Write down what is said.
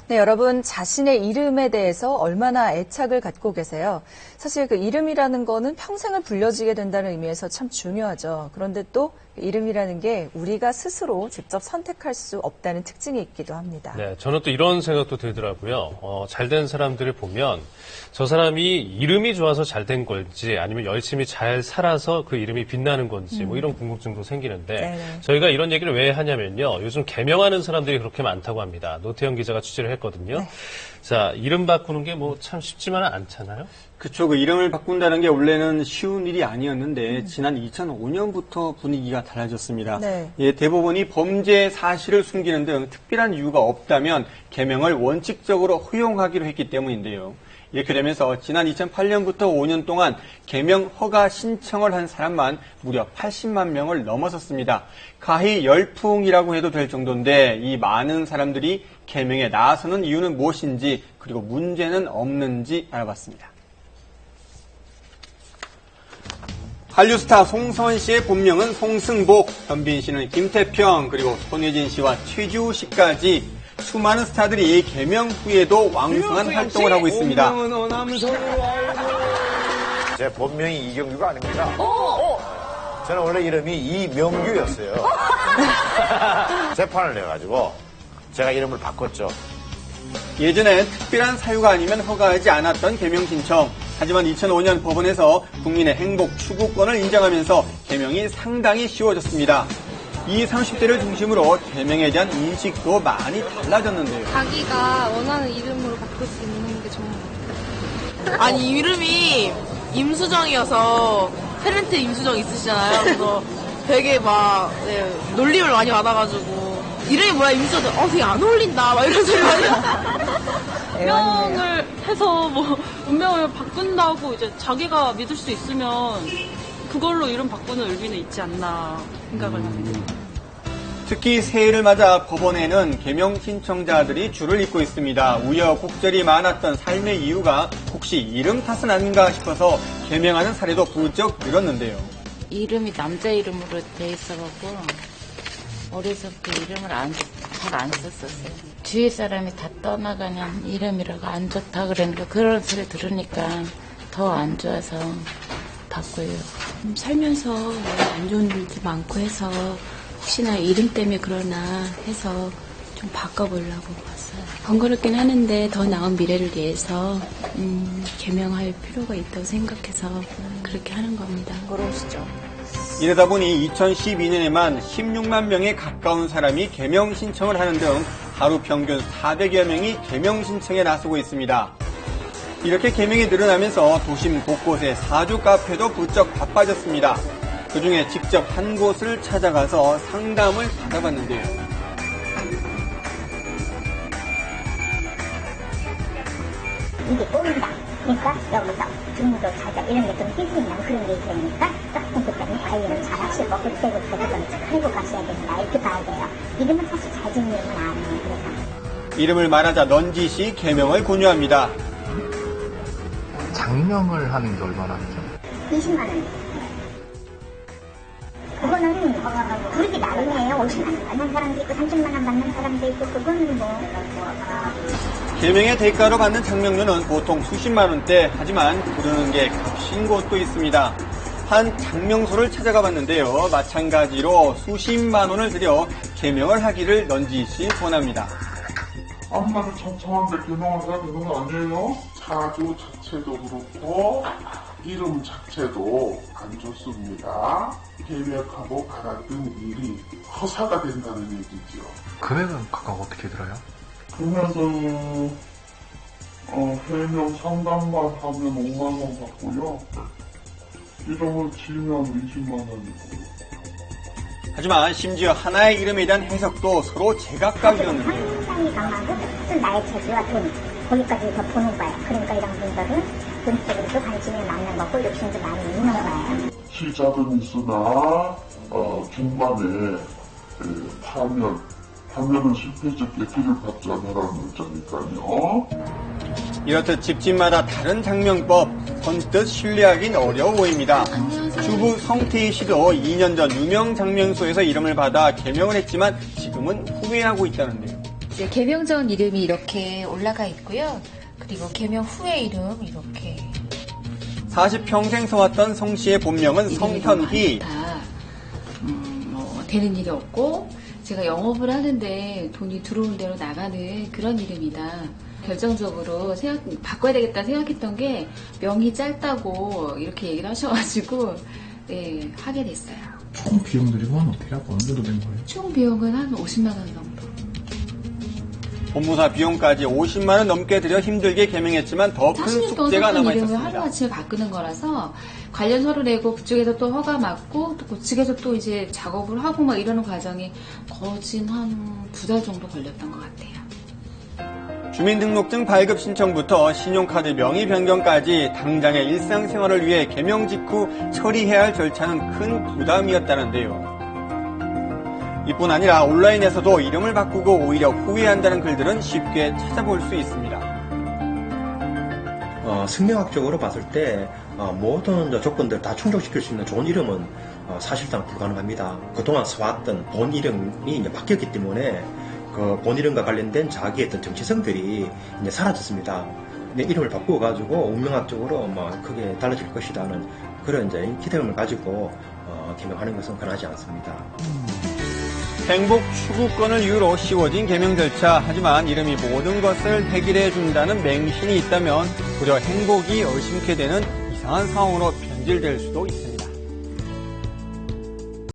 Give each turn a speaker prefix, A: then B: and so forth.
A: 네, 여러분 자신의 이름에 대해서 얼마나 애착을 갖고 계세요? 사실 그 이름이라는 거는 평생을 불려지게 된다는 의미에서 참 중요하죠. 그런데 또 이름이라는 게 우리가 스스로 직접 선택할 수 없다는 특징이 있기도 합니다.
B: 네, 저는 또 이런 생각도 들더라고요. 잘된 사람들을 보면 저 사람이 이름이 좋아서 잘된 건지 아니면 열심히 잘 살아서 그 이름이 빛나는 건지 뭐 이런 궁금증도 생기는데
A: 네네.
B: 저희가 이런 얘기를 왜 하냐면요. 요즘 개명하는 사람들이 그렇게 많다고 합니다. 노태영 기자가 취재를 했거든요.
A: 네.
B: 자, 이름 바꾸는 게 뭐 참 쉽지만은 않잖아요.
C: 그쵸. 그 이름을 바꾼다는 게 원래는 쉬운 일이 아니었는데 지난 2005년부터 분위기가 달라졌습니다.
A: 네.
C: 예, 대법원이 범죄 사실을 숨기는 등 특별한 이유가 없다면 개명을 원칙적으로 허용하기로 했기 때문인데요. 이렇게 되면서 지난 2008년부터 5년 동안 개명 허가 신청을 한 사람만 무려 80만 명을 넘어섰습니다. 가히 열풍이라고 해도 될 정도인데 이 많은 사람들이 개명에 나서는 이유는 무엇인지 그리고 문제는 없는지 알아봤습니다. 한류 스타 송선 씨의 본명은 송승복, 현빈 씨는 김태평, 그리고 손예진 씨와 최지우 씨까지 수많은 스타들이 개명 후에도 왕성한 활동을 하고 있습니다.
D: 제 본명이 이경규가 아닙니다. 저는 원래 이름이 이명규였어요. 재판을 내가지고 제가 이름을 바꿨죠.
C: 예전엔 특별한 사유가 아니면 허가하지 않았던 개명 신청. 하지만 2005년 법원에서 국민의 행복 추구권을 인정하면서 개명이 상당히 쉬워졌습니다. 20, 30대를 중심으로 개명에 대한 인식도 많이 달라졌는데요.
E: 자기가 원하는 이름으로 바꿀 수 있는 게 좋은 것 같아요.
F: 아니 이름이 임수정이어서 탤런트 임수정 있으시잖아요. 그래서 되게 막 놀림을 많이 받아가지고 이름이 뭐야 임수정 되게 안 어울린다 막 이런 소리 많이
G: 운명을 해서 뭐 운명을 바꾼다고 이제 자기가 믿을 수 있으면 그걸로 이름 바꾸는 의미는 있지 않나 생각을 합니다.
C: 특히 새해를 맞아 법원에는 개명 신청자들이 줄을 잇고 있습니다. 우여곡절이 많았던 삶의 이유가 혹시 이름 탓은 아닌가 싶어서 개명하는 사례도 부쩍 늘었는데요.
H: 이름이 남자 이름으로 돼 있어갖고 어려서부터 이름을 잘 안 썼었어요. 주위 사람이 다 떠나가는 이름이라고 안 좋다 그러니까 그런 소리 들으니까 더 안 좋아서 바꿔요.
I: 살면서 안 좋은 일도 많고 해서 혹시나 이름 때문에 그러나 해서 좀 바꿔보려고 봤어요. 번거롭긴 하는데 더 나은 미래를 위해서 개명할 필요가 있다고 생각해서 그렇게 하는 겁니다.
A: 그러시죠.
C: 이러다 보니 2012년에만 16만 명에 가까운 사람이 개명 신청을 하는 등 하루 평균 400여 명이 개명 신청에 나서고 있습니다. 이렇게 개명이 늘어나면서 도심 곳곳에 사주 카페도 부쩍 바빠졌습니다. 그중에 직접 한 곳을 찾아가서 상담을 받아봤는데요.
J: 이게 꼬인다. 그러니까 여기서 중도 찾아 이런 게 좀 희생이나 그런 게 있으니까 조금 그때는 관리를 잘 하시고 그때부터 그건 끌고 가셔야 된다. 이렇게 봐야 돼요. 이름은 사실 잘 짓는 이름은 아니에요. 그래서.
C: 이름을 말하자 넌지시 개명을 권유합니다.
K: 장명을 하는 게 얼마나 하죠?
J: 20만 원. 그거는 부르기 나름이에요. 50만 원 받는 사람도 있고 30만 원 받는 사람도 있고 그거는 뭐.
C: 개명의 대가로 받는 장명료는 보통 수십만 원대, 하지만 부르는 게 값인 곳도 있습니다. 한 장명소를 찾아가 봤는데요. 마찬가지로 수십만 원을 들여 개명을 하기를 넌지시 권합니다.
L: 아무나도 천천한데 개명하자 그건 아니에요. 사주 자체도 그렇고 이름 자체도 안 좋습니다. 계획하고 갈았던 일이 허사가 된다는 얘기죠.
K: 금액은 각각 어떻게 들어요?
L: 금액은 해명 상담만 하면 5만 원 받고요. 이름을 지으면 20만 원이고요.
C: 하지만 심지어 하나의 이름에 대한 해석도 서로 제각각이었는데요.
J: 상상이 강하고 또 나의 재주와 돈 거기까지 더 보는 거예요. 그러니까 이런 분들은 돈 쪽으로도 관심이 많은 거고 욕심도 많이 있는 거예요.
L: 시작은 있으나 중간에 파면은 실패적게 길을 받지 않으라는 거니까요.
C: 이렇듯 집집마다 다른 장명법, 선뜻 신뢰하긴 어려워 보입니다. 주부 성태희 씨도 2년 전 유명 장명소에서 이름을 받아 개명을 했지만 지금은 후회하고 있다는데요.
M: 이제 개명 전 이름이 이렇게 올라가 있고요. 그리고 개명 후의 이름 이렇게
C: 40평생 써왔던 성 씨의 본명은 성현희.
I: 뭐 되는 일이 없고 제가 영업을 하는데 돈이 들어오는 대로 나가는 그런 이름이다. 결정적으로 바꿔야 되겠다 생각했던 게 명이 짧다고 이렇게 얘기를 하셔가지고 네, 하게 됐어요.
K: 총 비용 들이고 하면 어떻게 하고 어느 정도 된 거예요?
I: 총 비용은 한 50만 원 정도.
C: 본무사 비용까지 50만 원 넘게 들여 힘들게 개명했지만 더 큰
I: 40년 동안
C: 숙제가
I: 썼던
C: 남아
I: 이름을
C: 있었습니다.
I: 하루아침에 바꾸는 거라서 관련 서류 내고 그쪽에서 또 허가 맞고 또 그쪽에서 또 이제 작업을 하고 막 이러는 과정이 거진 한 2달 정도 걸렸던 것 같아요.
C: 주민등록증 발급 신청부터 신용카드 명의 변경까지 당장의 일상생활을 위해 개명 직후 처리해야 할 절차는 큰 부담이었다는데요. 이뿐 아니라 온라인에서도 이름을 바꾸고 오히려 후회한다는 글들은 쉽게 찾아볼 수 있습니다.
N: 생명학적으로 봤을 때 모든 조건들 다 충족시킬 수 있는 좋은 이름은 사실상 불가능합니다. 그동안 써왔던 본 이름이 이제 바뀌었기 때문에 그 본 이름과 관련된 자기의 어떤 정체성들이 이제 사라졌습니다. 근데 이름을 바꾸어가지고 운명학적으로 크게 달라질 것이라는 그런 이제 기대감을 가지고 개명하는 것은 흔하지 않습니다.
C: 행복 추구권을 이유로 쉬워진 개명 절차. 하지만 이름이 모든 것을 해결해 준다는 맹신이 있다면 도리어 행복이 의심케 되는 이상한 상황으로 변질될 수도 있습니다.